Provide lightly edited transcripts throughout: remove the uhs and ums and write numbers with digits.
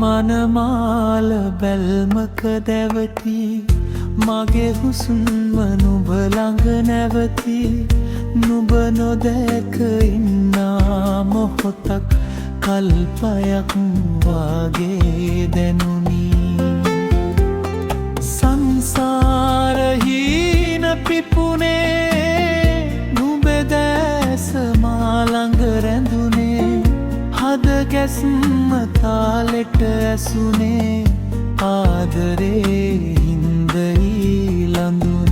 මනමාල බැල්මක දැවති මගේ හුස්ම නුඹ ළඟ නැවති නුඹ නොදැක ඉන්නා මොහොතක් කල්පයක් වාගේ දැනුනි සංසාරහීන පිපුනේ නුඹ දැස මා ළඟ රැඳුනේ හද ගැස්ම තාලෙට ඇසුනේ ආදරේ හින්දයි ලඳුනේ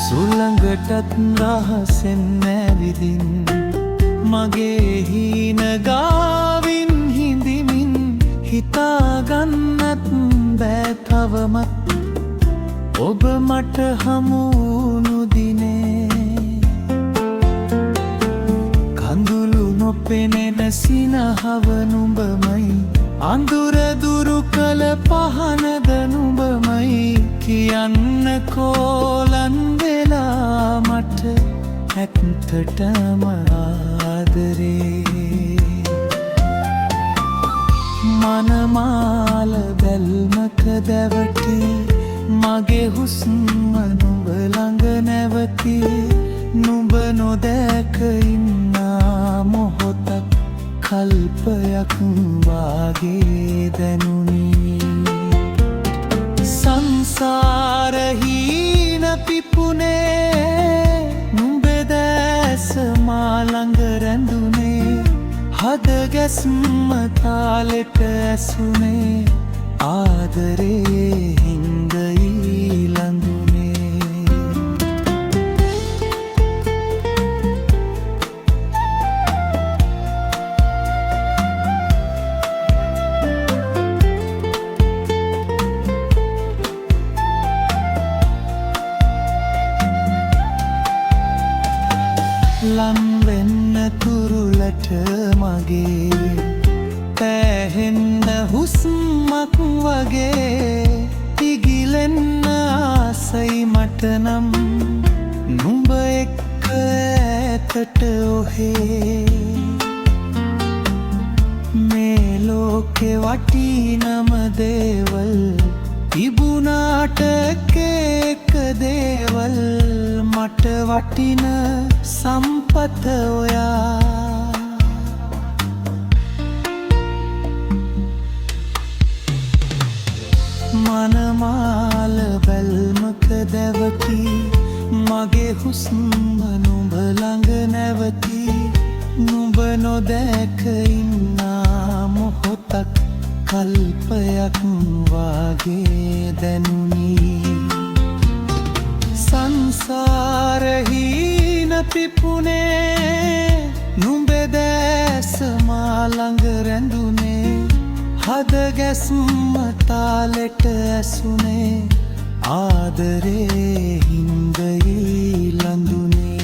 සුළඟටත් රහසෙන් නැවිදින් මගේ හීන ගාවින් හිඳිමින් හිතාගන්නත් බෑ තවමත් ඔබ මට හමුුණු දිනේ කඳුළු නොපෙනෙන සිනහව නුඹමයි අඳුර දුරු කළ පහනද නුඹමයි කියන්න කෝලන් වෙලා මට ඇත්තටම ආදරේ මනමාල බැල්මක දැවටි මගේ හුස්ම නුඹ ළඟ නැවති නුඹ නොදැක ඉන්නා මොහොතක් කල්පයක් වාගේ දැනුනි සංසාරහීන පිපුනේ නුඹ දැස මා ළඟ රැඳුනේ හද ගැස්ම තාලෙට ඇසුනේ ආදරේ හින්දයි ලඳුනේ ලම් වෙන්න තුරුලට මගේ පැහෙන්න හුස්මක් වගේ ඉගිලෙන්න ආසයි මට නම් නුඹ එක්ක ඈතට ඔහේ මේ ලෝකෙ වටිනම දේවල් තිබුණාට එක දේවල් මට වටින සම්පත ඔයා මනමාල බැල්මක දැවති මගේ හුස්ම නුඹ ළඟ නැවති නුඹ නොදැක ඉන්නා මොහොතක් කල්පයක් වාගේ දැනුනි සංසාරහීන පිපුනේ නුඹ දැස මා ළඟ රැඳුනේ හද ගැස්ම තාලෙට ඇසුනේ ආදරේ හින්දයි ලඳුනේ